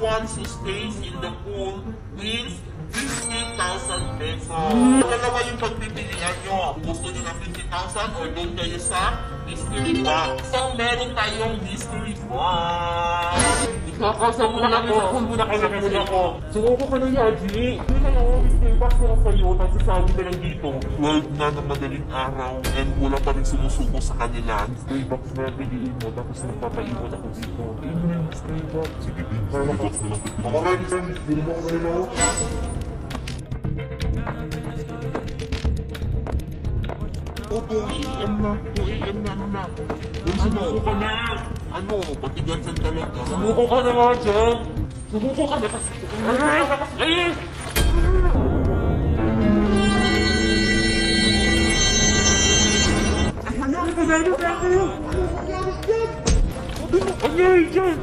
One who stays in the pool wins 50,000 pesos. Dalawa yung pagpipilian nyo. Gusto nyo ng 50,000 or doon kayo sa mystery box. So, meron tayong mystery box. Ikakasama ko. Muna ko. Sumuko ka na, Yaji. Hindi na yung mystery box na sa'yo. Tapos sasabi ka lang dito. 12 na ng madaling araw and wala pa rin sumusuko sa kanila. Mystery box na piliin mo. Tapos nagpapaiwan ako dito. Hindi mo yung mystery box. Sige, para box na lang. Makakarami sa mystery box na lang. O, 2 AM na. 2 AM na. Sumuko ka na. Ano? Patigasan talaga. Sumuko ka na nga dyan. Sumuko ka na kasi. Ay! Ano nangyari dyan? Ano nangyari dyan?